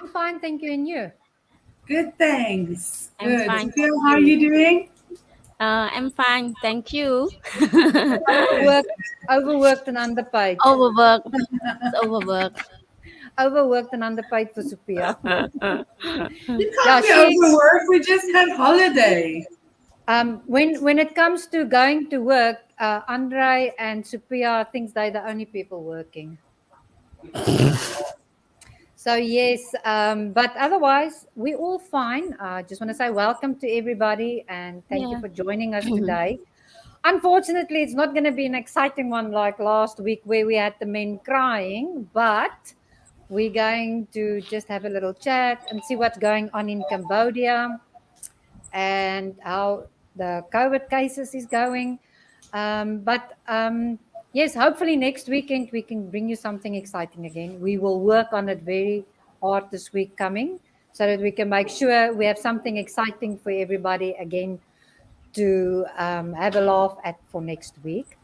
I'm fine, thank you. And you? Good, thanks. I'm Good. fine, Sophia, thank how are you. you doing? I'm fine, thank you. Good. Overworked and underpaid. Overwork. It's overwork. Overworked and underpaid for Sophia. You Yeah, can't be she. overworked. We just had holiday. When it comes to going to work, Andre and Sophia thinks they're the only people working. So yes, but otherwise we all fine. I just want to say welcome to everybody and thank you Yeah. for joining us today. Unfortunately, it's not going to be an exciting one like last week where we had the men crying, but we're going to just have a little chat and see what's going on in Cambodia and how the COVID cases is going. But yes, hopefully next weekend we can bring you something exciting again. We will work on it very hard this week coming so that we can make sure we have something exciting for everybody again to have a laugh at for next week.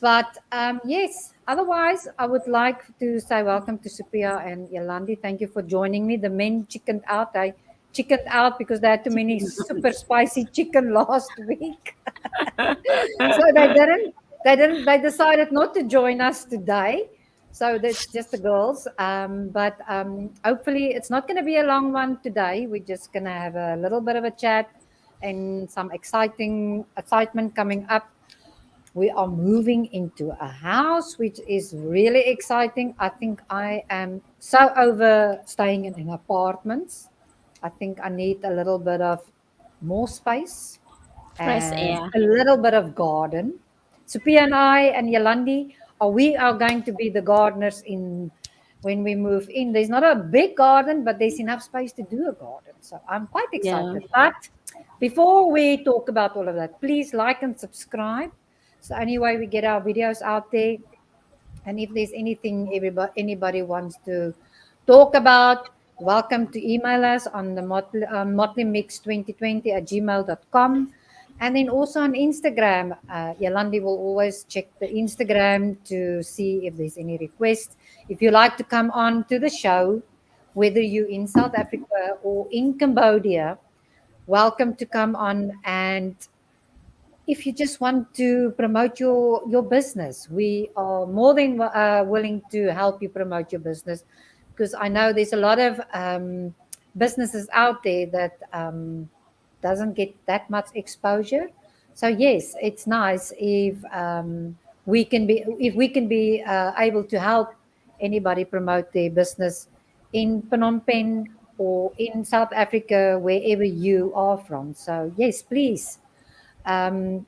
But yes, otherwise, I would like to say welcome to Sophia and Yolandi. Thank you for joining me. The men chickened out. I chickened out because they had too many super spicy chicken last week. So they decided not to join us today. So that's just the girls. But hopefully it's not going to be a long one today. We're just going to have a little bit of a chat and some excitement coming up. We are moving into a house, which is really exciting. I think I am so over staying in apartments. I think I need a little bit of more space Fresh and air. a little bit of garden. Sophia and I and Yolandi, we are going to be the gardeners in when we move in. There's not a big garden, but there's enough space to do a garden. So I'm quite Yeah. excited. But before we talk about all of that, please like and subscribe. So anyway, we get our videos out there. And if there's anything anybody wants to talk about, welcome to email us on the motlymix2020@gmail.com. And then also on Instagram, Yolandi will always check the Instagram to see if there's any requests. If you like to come on to the show, whether you're in South Africa or in Cambodia, welcome to come on. And if you just want to promote your business, we are more than willing to help you promote your business, because I know there's a lot of businesses out there that doesn't get that much exposure. So yes, it's nice if we can be able to help anybody promote their business in Phnom Penh or in South Africa, wherever you are from. So yes, please um,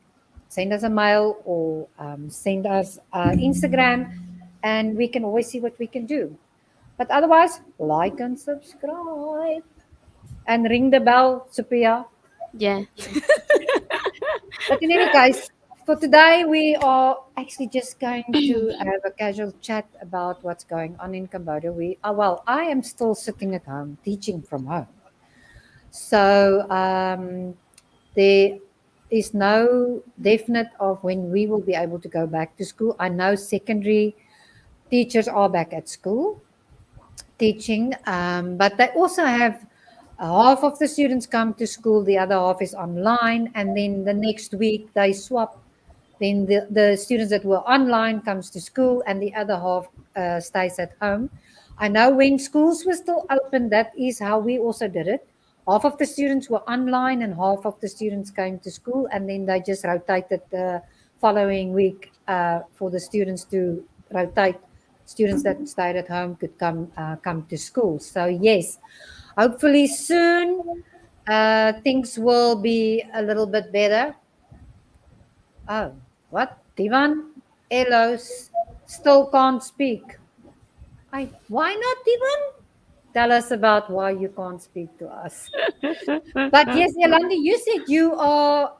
send us a mail or send us Instagram, and we can always see what we can do. But otherwise, like and subscribe and ring the bell, Sophia. Yeah. But in any case, for today, we are actually just going to have a casual chat about what's going on in Cambodia. I am still sitting at home teaching from home. So there is no definite of when we will be able to go back to school. I know secondary teachers are back at school teaching, but they also have half of the students come to school, the other half is online, and then the next week they swap. Then the students that were online comes to school, and the other half stays at home. I know when schools were still open, that is how we also did it. Half of the students were online, and half of the students came to school, and then they just rotated the following week for the students to rotate. Students that stayed at home could come to school. So yes, hopefully soon things will be a little bit better. Oh, what? Divan Elos still can't speak. Why not, Divan? Tell us about why you can't speak to us. But yes, Yolandi, you said you are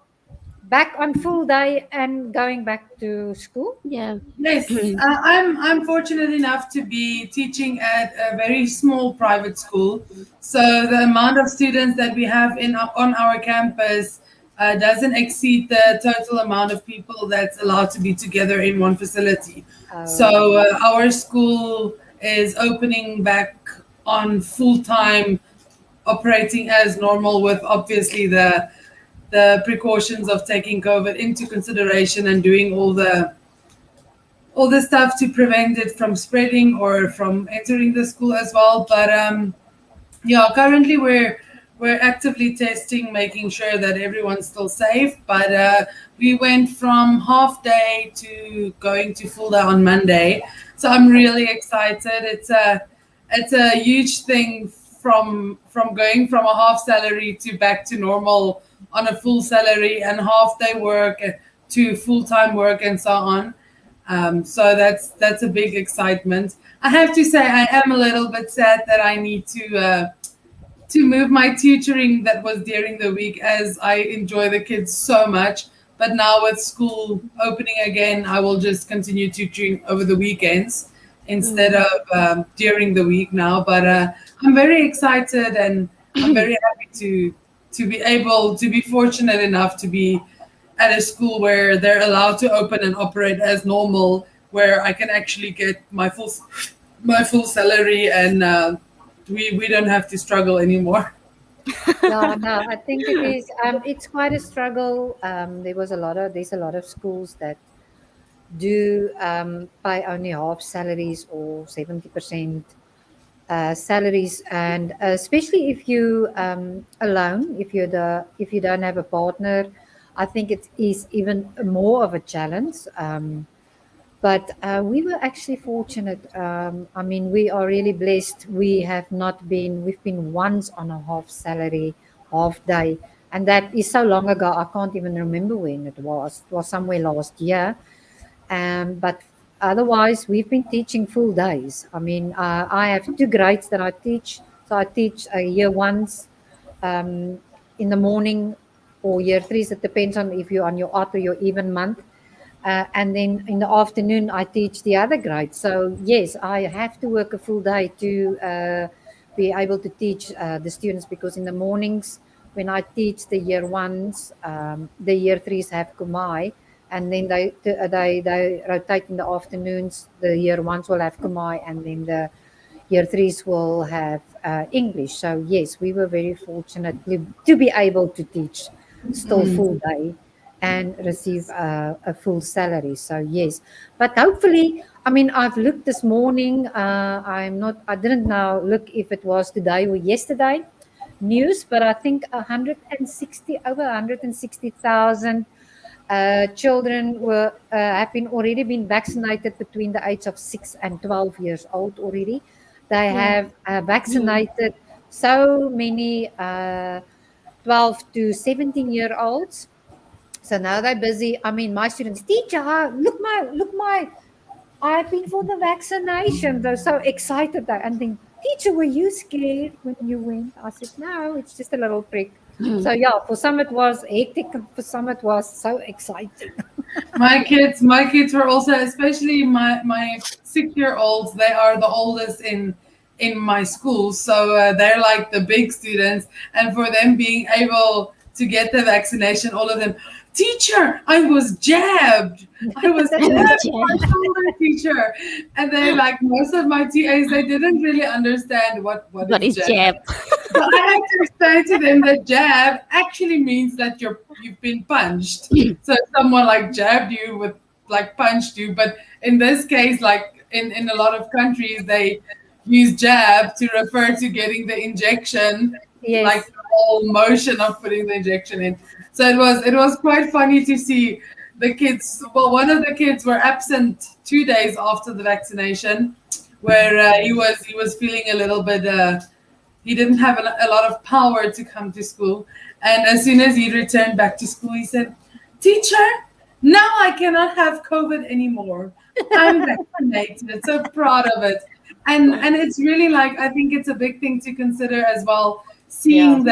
back on full day and going back to school. Yeah. Yes, I'm fortunate enough to be teaching at a very small private school. So the amount of students that we have on our campus doesn't exceed the total amount of people that's allowed to be together in one facility. Oh, So our school is opening back on full time operating as normal, with obviously the precautions of taking COVID into consideration and doing all the stuff to prevent it from spreading or from entering the school as well. But yeah, currently we're actively testing, making sure that everyone's still safe. But we went from half day to going to full day on Monday, so I'm really excited. It's a huge thing from going from a half salary to back to normal on a full salary, and half day work to full time work and so on. So that's a big excitement. I have to say I am a little bit sad that I need to move my tutoring that was during the week, as I enjoy the kids so much. But now with school opening again, I will just continue tutoring over the weekends instead Mm. of during the week now. But I'm very excited, and I'm very happy to be able to be fortunate enough to be at a school where they're allowed to open and operate as normal, where I can actually get my full salary, and we don't have to struggle anymore. Yeah, no, I think it is. It's quite a struggle. There's a lot of schools that do pay only half salaries or 70% salaries, and especially if you alone, if you don't have a partner, I think it is even more of a challenge. But we were actually fortunate. I mean, we are really blessed. We've been once on a half salary, half day. And that is so long ago, I can't even remember when it was. It was somewhere last year. But otherwise, we've been teaching full days. I mean, I have two grades that I teach. So I teach year ones um, in the morning, or year threes. It depends on if you're on your odd or your even month. And then in the afternoon, I teach the other grades. So yes, I have to work a full day to be able to teach the students, because in the mornings when I teach the year ones, the year threes have Kumai, and then they rotate in the afternoons. The year ones will have Kumai, and then the year threes will have English. So yes, we were very fortunate to be able to teach still full day and receive a full salary. So yes, but hopefully, I mean, I've looked this morning. I didn't now look if it was today or yesterday news, but I think 160 over 160,000 children have been already been vaccinated between the age of 6 and 12 years old already. They Yeah. have vaccinated so many 12 to 17-year olds. So now they're busy. I mean, my students, teacher, look my, I've been for the vaccination. They're so excited. And then, teacher, were you scared when you went? I said, no, it's just a little prick. So yeah, for some it was hectic, and for some it was so exciting. My kids were also, especially my 6 year olds. They are the oldest in my school, so they're like the big students. And for them being able to get the vaccination, all of them, teacher, I was jabbed. I was jabbed by shoulder, teacher. And they, like most of my TAs, they didn't really understand what What is is jab. jab? So I had to explain to them that jab actually means that you've been punched. So someone like jabbed you with, like, punched you, but in this case, like in a lot of countries, they use jab to refer to getting the injection, like Yes. the whole motion of putting the injection in. So it was quite funny to see the kids. Well, one of the kids were absent 2 days after the vaccination, where he was feeling a little bit. He didn't have a lot of power to come to school. And as soon as he returned back to school, he said, teacher, now I cannot have COVID anymore. I'm vaccinated. So proud of it. And it's really, like, I think it's a big thing to consider as well, Yeah. seeing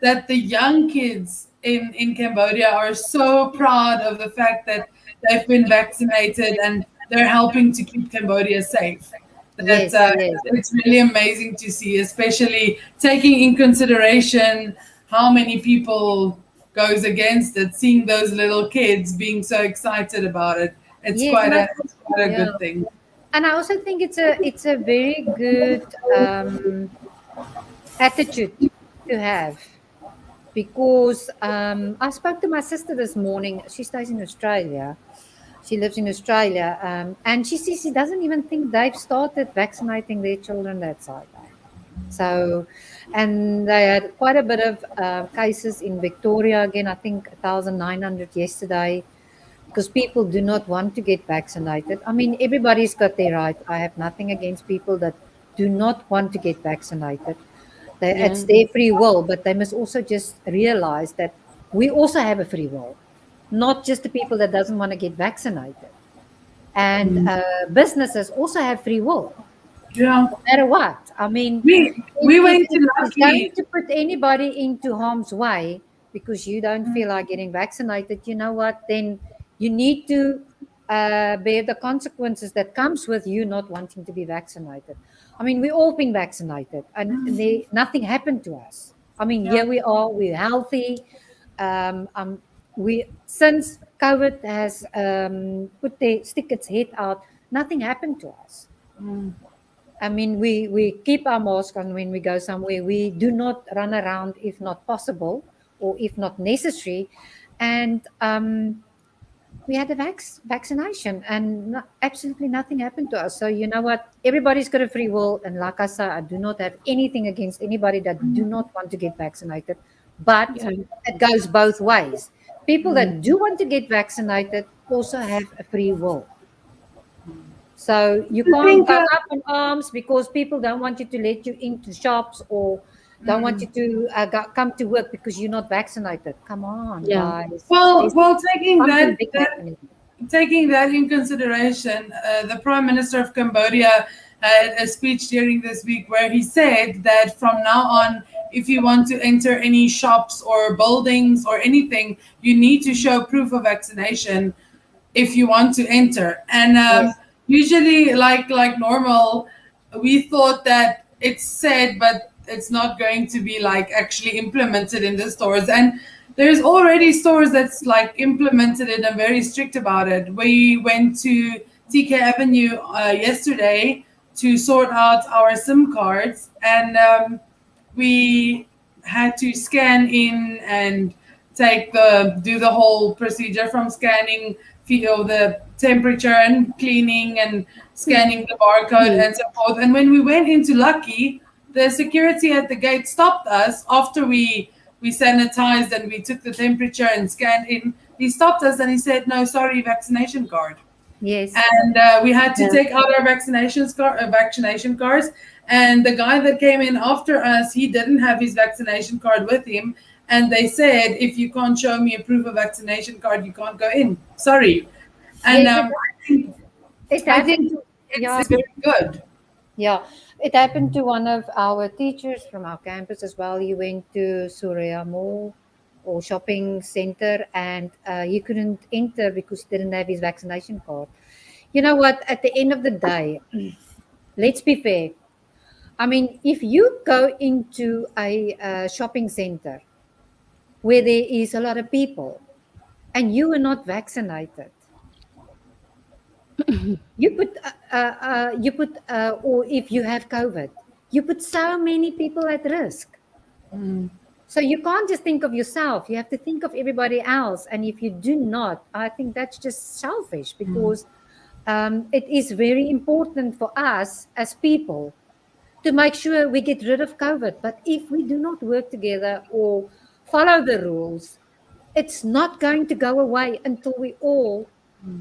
that the young kids in Cambodia are so proud of the fact that they've been vaccinated, and they're helping to keep Cambodia safe. That Yes. Yes. it's really amazing to see, especially taking in consideration how many people goes against it. Seeing those little kids being so excited about it, it's Yes. quite And a it's quite a yeah. good thing. And I also think it's a very good attitude to have, because I spoke to my sister this morning. She stays in Australia. She lives in Australia, and she says she doesn't even think they've started vaccinating their children that side. So, and they had quite a bit of cases in Victoria again. I think 1,900 yesterday, because people do not want to get vaccinated. I mean, everybody's got their right. I have nothing against people that do not want to get vaccinated. It's Yeah. their free will, but they must also just realize that we also have a free will, not just the people that doesn't want to get vaccinated. And businesses also have free will, Yeah. no matter what. I mean, We went if to it's going Lucky. to put anybody into harm's way because you don't feel like getting vaccinated, you know what? Then you need to bear the consequences that comes with you not wanting to be vaccinated. I mean, we all been vaccinated, and nothing happened to us. I mean, Yeah. here we are, we're healthy. We since COVID has put the stick its head out, nothing happened to us. Mm. I mean, we keep our mask on when we go somewhere. We do not run around if not possible or if not necessary. And we had a vaccination, and absolutely nothing happened to us. So you know what? Everybody's got a free will, and like I say, I do not have anything against anybody that do not want to get vaccinated. But Yeah. it goes both ways. People that do want to get vaccinated also have a free will. So you I can't think go up in arms because people don't want you to let you into shops, or don't want you to come to work because you're not vaccinated. Come on, Yeah. guys. well, There's well, taking something that big that happening. taking that in consideration, the Prime Minister of Cambodia had a speech during this week where he said that from now on, if you want to enter any shops or buildings or anything, you need to show proof of vaccination if you want to enter. And Yes. usually, like normal, we thought that it's said, but it's not going to be like actually implemented in the stores. And there's already stores that's like implemented it and very strict about it. We went to TK Avenue yesterday to sort out our SIM cards, and we had to scan in and do the whole procedure from scanning, feel the temperature and cleaning and scanning the barcode Mm. and so forth. And when we went into Lucky, the security at the gate stopped us after we sanitized and we took the temperature and scanned in. He stopped us and he said, "No, sorry, vaccination card." Yes. And we had to Yeah. take out our vaccination cards. And the guy that came in after us, he didn't have his vaccination card with him, and they said, if you can't show me a proof of vaccination card, you can't go in. Sorry. And Yes. It I happened think to, it's yeah. very good. Yeah, it happened to one of our teachers from our campus as well. He went to Surya Mall or shopping center, and he couldn't enter because he didn't have his vaccination card. You know what? At the end of the day, let's be fair. I mean, if you go into a shopping center where there is a lot of people and you are not vaccinated, or if you have COVID, you put so many people at risk. So you can't just think of yourself. You have to think of everybody else. And if you do not, I think that's just selfish, because it is very important for us as people to make sure we get rid of COVID. But if we do not work together or follow the rules, it's not going to go away until we all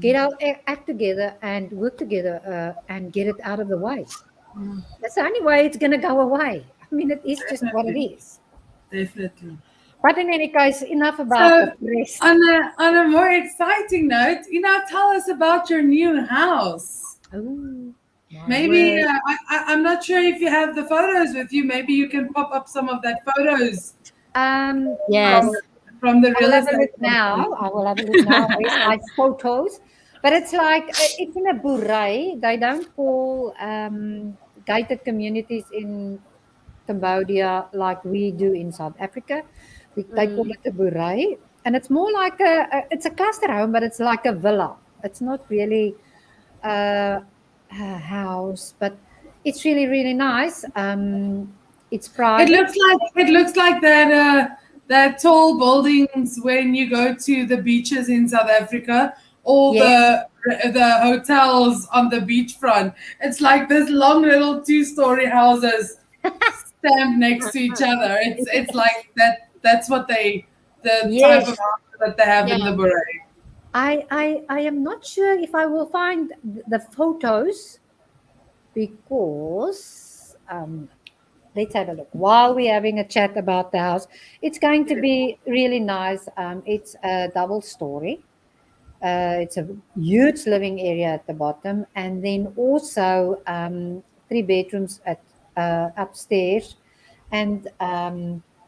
get our act together and work together and get it out of the way. That's the only way it's going to go away. I mean, it is just what it Definitely. is. Definitely. But in any case, enough about the So, press. on a more exciting note, tell us about your new house. Oh, my Maybe word. I'm not sure if you have the photos with you. Maybe you can pop up some of that photos Um, I from will, Yes. from the I real will have a estate look company. now. I will have a look now. Where's my photos? But it's like, it's in a boerdery. They don't call gated communities in Cambodia like we do in South Africa. They call Mm. it a boerdery. And it's more like it's a cluster home, but it's like a villa. It's not really. Uh, house, but it's really really nice. It's It private. looks like that tall buildings when you go to the beaches in South Africa, all Yes. the hotels on the beachfront. It's like this long little two-story houses stamped next to each other. It's like that. That's what the type of Yes. house that they have in the Yeah. beret. I am not sure if I will find the photos because let's have a look. While we're having a chat about the house, it's going to be really nice. It's a double story. It's a huge living area at the bottom, and then also three bedrooms at upstairs, and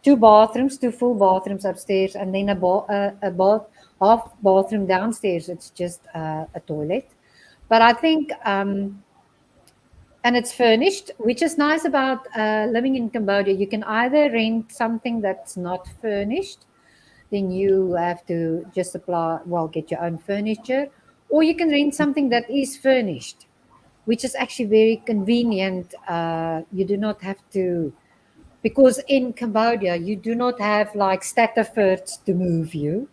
two bathrooms, two full bathrooms upstairs, and then a bath, half bathroom downstairs. It's just a toilet. But I think, and it's furnished, which is nice about living in Cambodia. You can either rent something that's not furnished, then you have to just apply, well, get your own furniture, or you can rent something that is furnished, which is actually very convenient. You do not have to, because in Cambodia, you do not have like Stadterfurts to move you.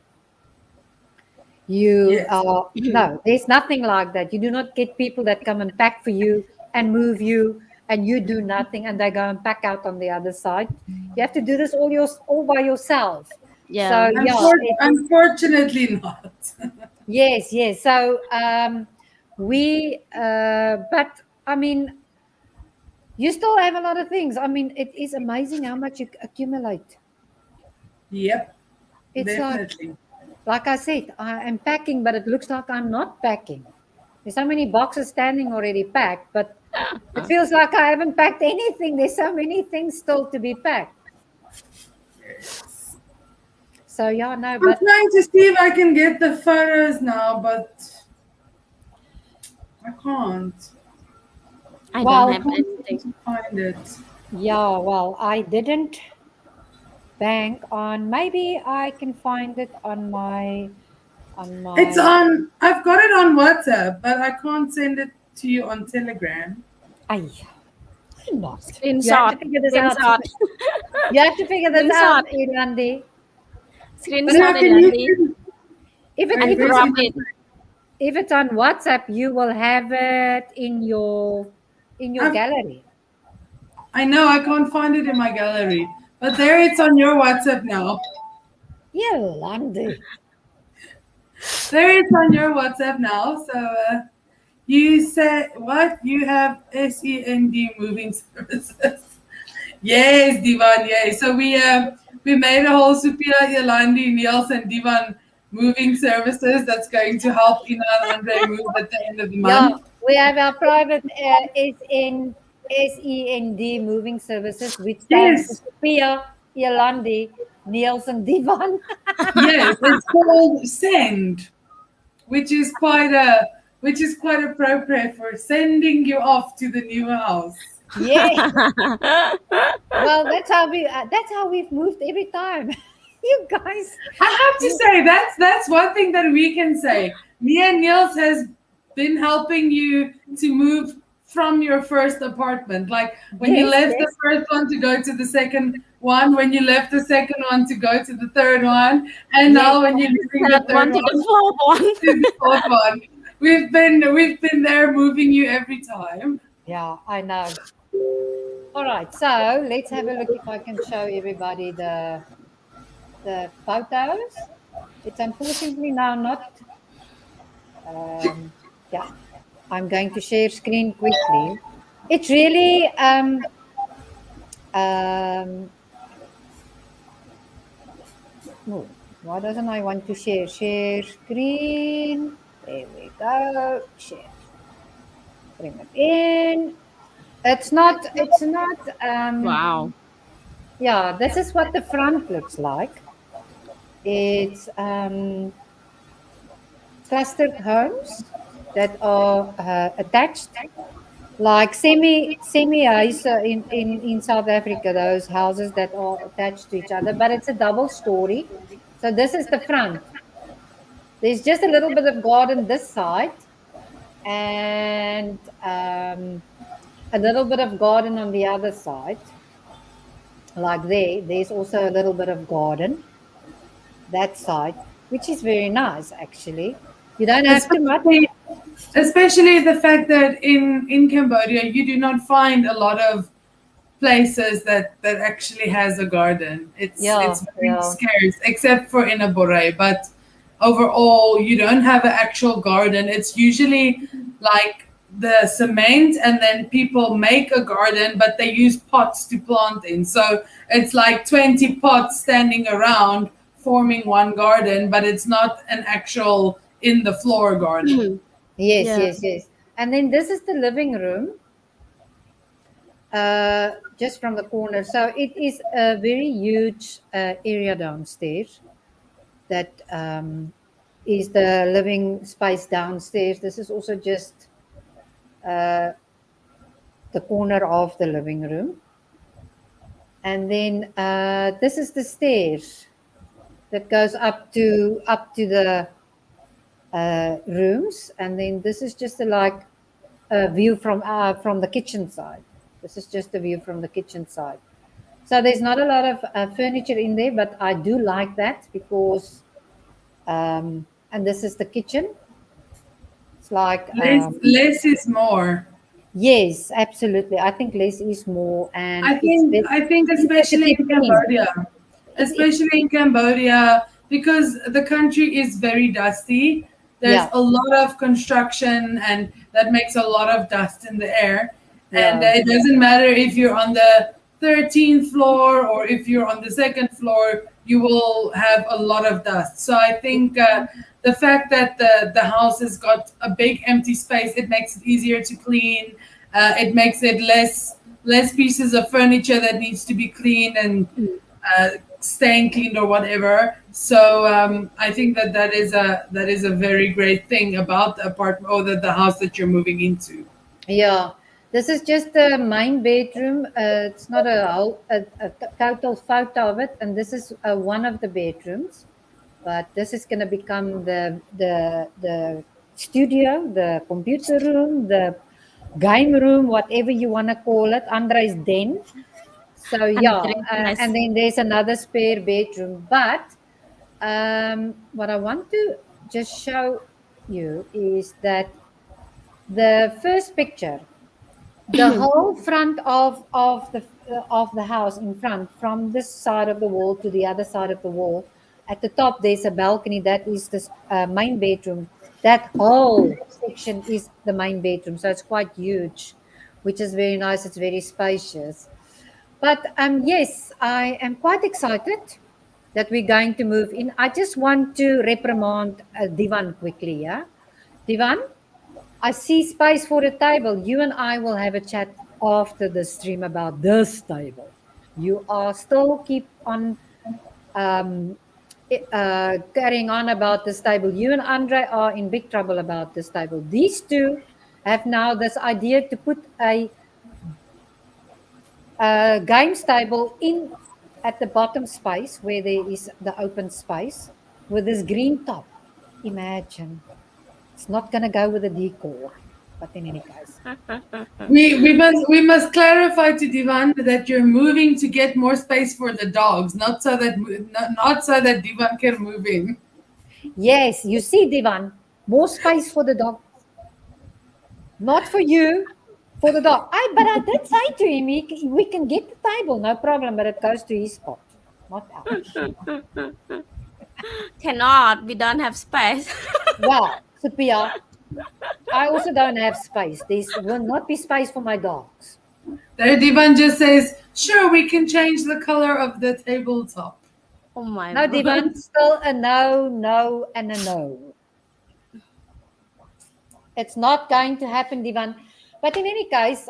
You Yes. no, there's nothing like that. You do not get people that come and pack for you and move you, and you do nothing, and they go and pack out on the other side. You have to do this all by yourself. So Yeah. yeah, Unfortunately, not. yes, yes. So but I mean, you still have a lot of things. I mean, it is amazing how much you accumulate. Yep, It's definitely. like I said, I am packing, but it looks like I'm not packing. There's so many boxes standing already packed, but it feels like I haven't packed anything. There's so many things still to be packed. So yeah, no, I'm but trying to see if I can get the photos now, but I can't. I don't well, have Can't seem anything. to find it. yeah, well, I didn't bank on. Maybe I can find it on It's my. on. I've got it on WhatsApp, but I can't send it to you on Telegram. Ay, why not? You have Screenshot. to figure this out. Screenshot. You have to figure this out, Screenshot. Irandi. But Screenshot Yeah, it, can you? Landy. if it I And if it's crop basically. on it. if it's on WhatsApp, you will have it in your I've, gallery. I know I can't find it in my gallery, but there it's on your WhatsApp now. Irandi. There it's on your WhatsApp now. So you said what? You have SEND moving services. Yes, Divan. Yes. So we made a whole Supia Yolandi Niels and Divan moving services that's going to help Ina and Andre move at the end of the Yeah, month. we have our private SEND moving services, which stands for Yes. Sophia, Yolandi, Nielsen, Divan. Yes. It's called Send, which is quite appropriate for sending you off to the new house. Yeah. Well, that's how we've moved every time. You guys, I have to you, say that's one thing that we can say. Me and Niels has been helping you to move from your first apartment. Like when you yes, left the yes, first one to go to the second one, when you left the second one to go to the third one, and yes. now when you're leaving the Third third one to one the fourth one. to the fourth one. We've been there moving you every time. Yeah, I know. All right, so let's have a look if I can show everybody the photos. It's unfortunately now not. Yeah, I'm going to share screen quickly. It's really um, oh, why doesn't I want to share? Share screen. There we go. Share. Bring it in. It's not Wow. yeah, this is what the front looks like. It's clustered homes that are attached, like semi house in South Africa. Those houses that are attached to each other, but it's a double story. So this is the front. There's just a little bit of garden this side, and a little bit of garden on the other side. Like there's also a little bit of garden that side, which is very nice actually. You don't have too much. Especially, especially the fact that in Cambodia you do not find a lot of places that actually has a garden. Yeah, It's very yeah. scarce, except for in a Bore. But overall, you don't have an actual garden. It's usually like the cement, and then people make a garden, but they use pots to plant in. So it's like 20 pots standing around forming one garden, but it's not an actual in the floor garden. Yes, Yeah. yes, yes. And then this is the living room, just from the corner. So it is a very huge area downstairs that is the living space downstairs. This is also just uh, the corner of the living room. And then this is the stairs that goes up to the rooms, and then this is just like a view from the kitchen side. This is just a view from the kitchen side. So there's not a lot of furniture in there, but I do like that because, and this is the kitchen. It's like, Less is more. yes, absolutely. I think less is more, and I think it's better especially to in clean. Cambodia, It especially in Cambodia, because the country is very dusty. There's yeah, a lot of construction, and that makes a lot of dust in the air. And yeah. it doesn't matter if you're on the 13th floor or if you're on the second floor, you will have a lot of dust. So I think the fact that the house has got a big empty space, it makes it easier to clean. It makes it less pieces of furniture that needs to be cleaned and uh, staying cleaned or whatever. So I think that is a very great thing about the apartment or the house that you're moving into. Yeah, this is just the main bedroom. It's not a total photo of it, and this is one of the bedrooms. But this is going to become the studio, the computer room, the game room, whatever you want to call it. Andre's den. So yeah, and Andrés. then there's another spare bedroom. But what I want to just show you is that the first picture, the whole front of the house in front, from this side of the wall to the other side of the wall, at the top there's a balcony. That is the main bedroom. That whole section is the main bedroom, so it's quite huge, which is very nice. It's very spacious. But yes, I am quite excited that we're going to move in. I just want to reprimand Divan quickly. Yeah, Divan, I see space for a table. You and I will have a chat after the stream about this table. You are still keep on um, carrying on about this table. You and Andre are in big trouble about this table. These two have now this idea to put a games table in at the bottom space where there is the open space with this green top. Imagine. It's not going to go with the decor, but in any case. We must clarify to Divan that you're moving to get more space for the dogs, not so that Divan can move in. Yes, you see, Divan, more space for the dog, not for you, for the dog. But I did say to him, we can get the table, no problem, but it goes to his spot, not ours. Cannot. We don't have space. Well, Sophia, I also don't have space. There will not be space for my dogs. There, Divan just says, "Sure, we can change the color of the tabletop." Oh my No, word. Divan, still a no, no, and a no. It's not going to happen, Divan. But in any case,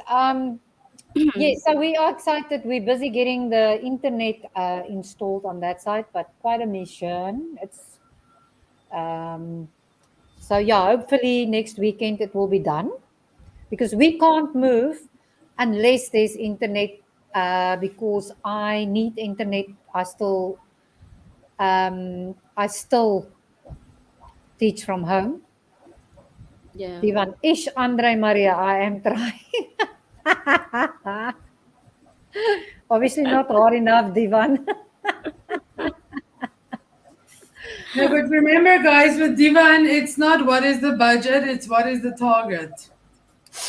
yes, so we are excited. We're busy getting the internet installed on that side, but quite a mission. It's um, so yeah. Hopefully next weekend it will be done because we can't move unless there's internet. Because I need internet. I still teach from home, Yeah. Divan, ish, Andre Maria, I am trying. Obviously not hard enough, Divan. No, but remember, guys, with Divan, it's not what is the budget; it's what is the target.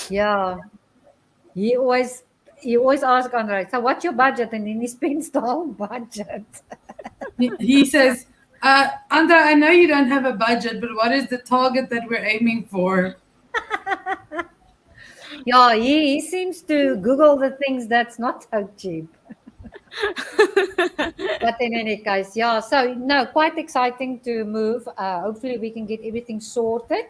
Yeah. He always he always asks Andre, so what's your budget? And then he spends the whole budget. He says, "Andra, I know you don't have a budget, but what is the target that we're aiming for?" Yeah, he seems to Google the things that's not so cheap. But in any case, yeah. So no, quite exciting to move. Hopefully we can get everything sorted.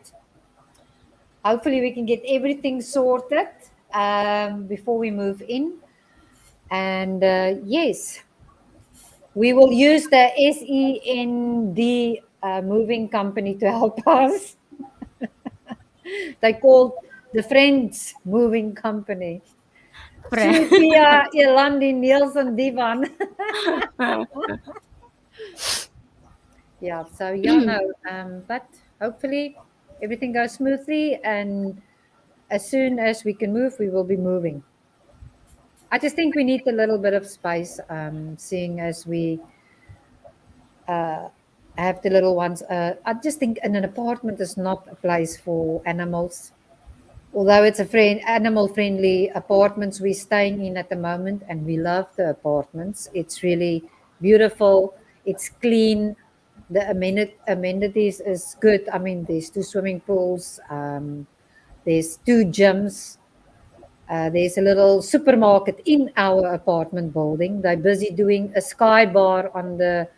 Before we move in. And yes, we will use the SEND moving company to help us. They called the Friends Moving Company. Sophia, Yolandi, Nielsen, Divan. Yeah, so yeah, no, but hopefully everything goes smoothly, and as soon as we can move, we will be moving. I just think we need a little bit of space, seeing as we have the little ones. I just think an apartment is not a place for animals. Although it's a animal-friendly apartments we're staying in at the moment, and we love the apartments. It's really beautiful. It's clean. The amenities is good. I mean, there's 2 swimming pools. There's 2 gyms. There's a little supermarket in our apartment building. They're busy doing a sky bar on the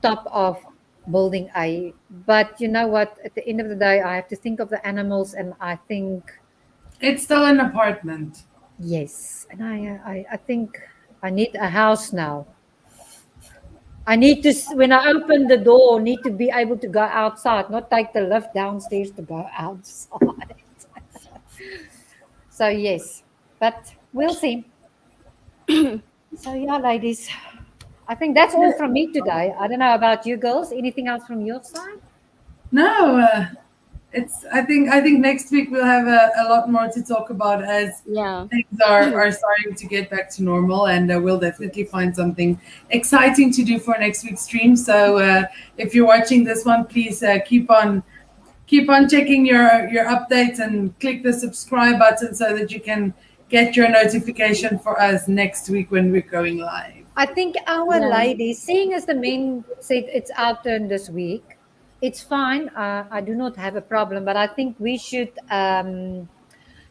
top of building A. But you know what? At the end of the day, I have to think of the animals, and I think It's still an apartment. yes, and I think I need a house now. I need to when I open the door, need to be able to go outside, not take the lift downstairs to go outside. So yes, but we'll see. So yeah, ladies, I think that's all from me today. I don't know about you girls. Anything else from your side? No, it's. I think next week we'll have a lot more to talk about as Yeah. things are starting to get back to normal, and we'll definitely find something exciting to do for next week's stream. So if you're watching this one, please keep on checking your updates and click the subscribe button so that you can get your notification for us next week when we're going live. I think our Yeah. ladies, seeing as the men said it's our turn this week, it's fine. I do not have a problem, but I think we should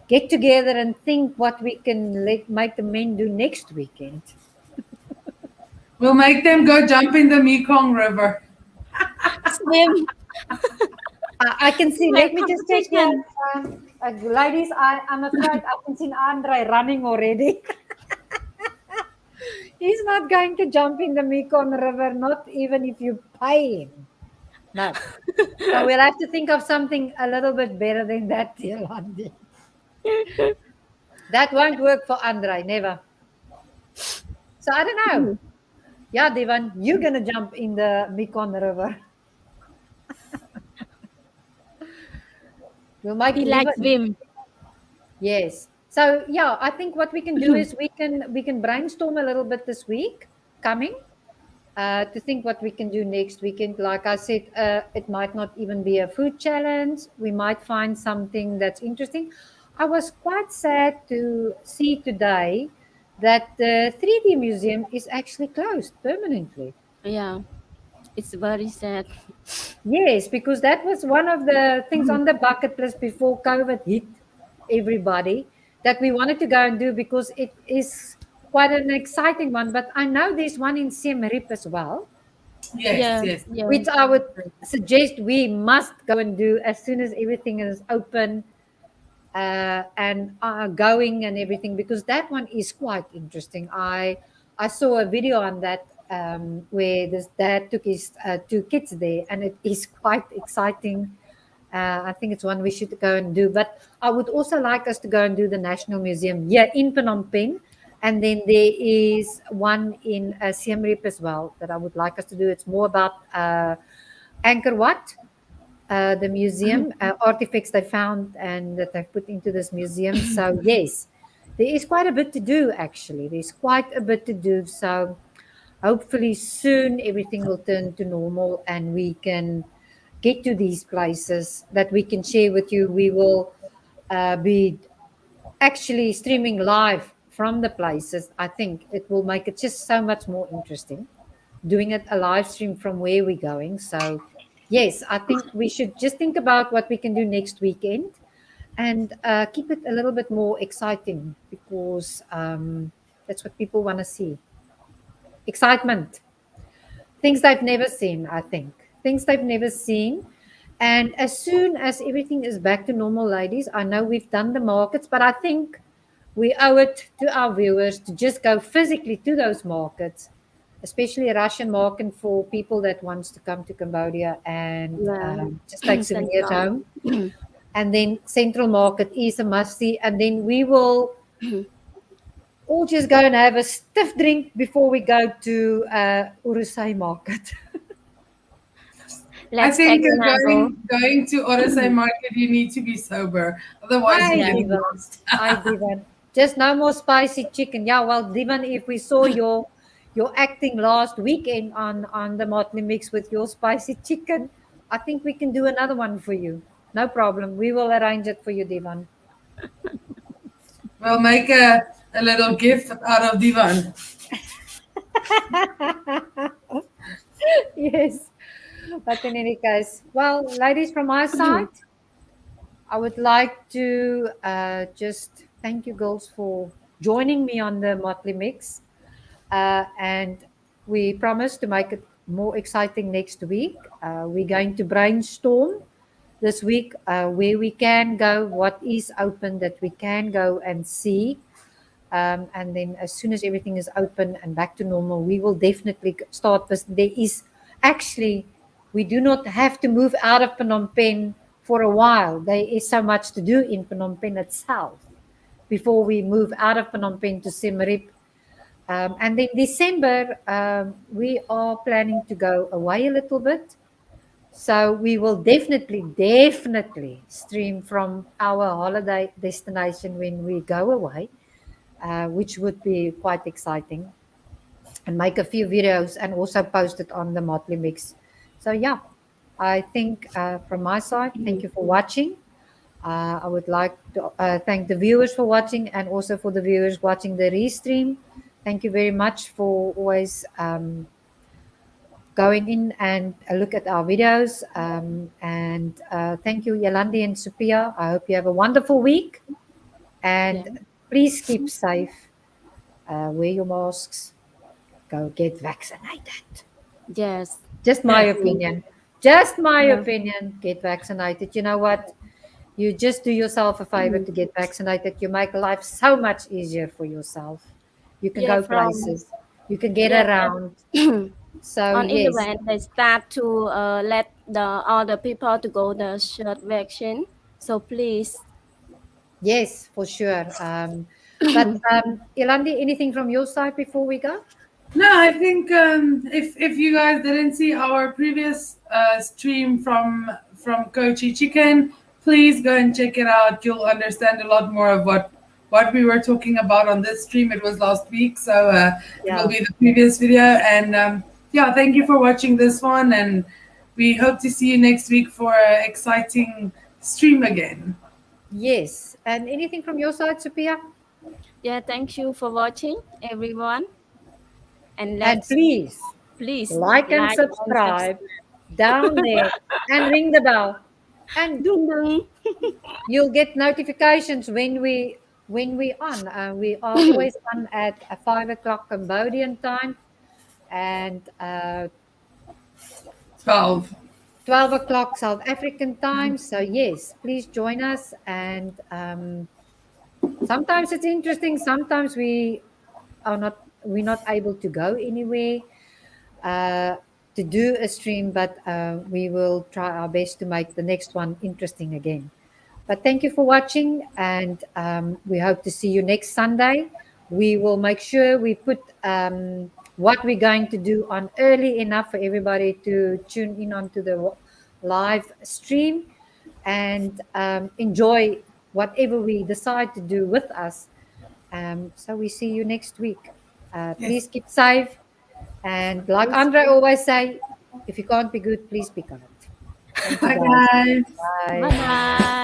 get together and think what we can make the men do next weekend. We'll make them go jump in the Mekong River. Swim. I can see. Like Let me just check here. competition. Ladies, I'm afraid I can see Andre running already. He's not going to jump in the Mekong River, not even if you pay him. No. So we'll have to think of something a little bit better than that, dear Andy. That won't work for Andre, never. So I don't know. Yeah, Devan, you're going to jump in the Mekong River. We'll make He likes swim. Yes. So yeah, I think what we can do is we can brainstorm a little bit this week coming to think what we can do next weekend. Like I said, it might not even be a food challenge. We might find something that's interesting. I was quite sad to see today that the 3D museum is actually closed permanently. Yeah. It's very sad. Yes, because that was one of the things on the bucket list before COVID hit everybody that we wanted to go and do because it is quite an exciting one. But I know there's one in Siem Reap as well, Yes, Yeah. yes. Yeah. which I would suggest we must go and do as soon as everything is open and going and everything, because that one is quite interesting. I saw a video on that where this dad took his 2 kids there, and it is quite exciting. I think it's one we should go and do. But I would also like us to go and do the National Museum here in Phnom Penh. And then there is one in Siem Reap as well that I would like us to do. It's more about Angkor Wat. the museum artifacts they found and that they've put into this museum. So yes, there is quite a bit to do. Actually, there's quite a bit to do. So hopefully soon everything will turn to normal and we can get to these places that we can share with you. We will be actually streaming live from the places. I think it will make it just so much more interesting doing it a live stream from where we're going. So, yes, I think we should just think about what we can do next weekend and keep it a little bit more exciting because that's what people want to see. Excitement, things they've never seen, I think. Things they've never seen. And as soon as everything is back to normal, ladies, I know we've done the markets, but I think we owe it to our viewers to just go physically to those markets, especially a Russian market for people that wants to come to Cambodia and Yeah. just take souvenirs Central. home. And then Central Market is a must see. And then we will all just go and have a stiff drink before we go to Urusai Market. I Let's take think another. going to Orasai Market, you need to be sober, otherwise you Hi, Yeah. get Diva. lost. Hi, Diva. Just no more spicy chicken. Yeah, well, Divan, if we saw your acting last weekend on the Motley Mix with your spicy chicken, I think we can do another one for you. No problem. We will arrange it for you, Divan. We'll make a little gift out of Divan. Yes. But in any case, well, ladies, from my side, I would like to just thank you girls for joining me on the Motley Mix. And we promise to make it more exciting next week. We're going to brainstorm this week where we can go, what is open that we can go and see. And then as soon as everything is open and back to normal, we will definitely start this. There is actually, we do not have to move out of Phnom Penh for a while. There is so much to do in Phnom Penh itself before we move out of Phnom Penh to Siem Reap. And then December, we are planning to go away a little bit. So we will definitely stream from our holiday destination when we go away, which would be quite exciting, and make a few videos and also post it on the Motley Mix. So yeah, I think from my side, thank you for watching. I would like to thank the viewers for watching and also for the viewers watching the restream. Thank you very much for always going in and look at our videos. And thank you, Yolandi and Sophia. I hope you have a wonderful week. Yeah. And please keep safe. Wear your masks. Go get vaccinated. Yes. Just my Yes. opinion. Just my Yeah. opinion. Get vaccinated. You know what? You just do yourself a favor to get vaccinated. You make life so much easier for yourself. You can Yeah. go From places. You can get yeah. around. So On yes, 11, they start to let the other people to go the short vaccine. So please. yes, for sure. But Ilandi, anything from your side before we go? No, I think if you guys didn't see our previous stream from Kochi Chicken, please go and check it out. You'll understand a lot more of what we were talking about on this stream. It was last week, so it will Yeah. be the previous video. And yeah, thank you for watching this one, and we hope to see you next week for an exciting stream again. Yes. And anything from your side, Sophia? Yeah. Thank you for watching, everyone. And And let's please please like and like and subscribe subscribe. down there and ring the bell. And Dun dun. you'll get notifications when we on. We are always on at 5 o'clock Cambodian time and 12. 12 o'clock South African time. So yes, please join us. And sometimes it's interesting. Sometimes we're not able to go anywhere to do a stream, but we will try our best to make the next one interesting again. But thank you for watching, and we hope to see you next Sunday. We will make sure we put what we're going to do on early enough for everybody to tune in onto live stream and enjoy whatever we decide to do with us. So we see you next week. Yes. Please keep safe. And like Yes. Andre always say, if you can't be good, please be kind. Thank you, Bye, guys. guys. Bye Bye. bye.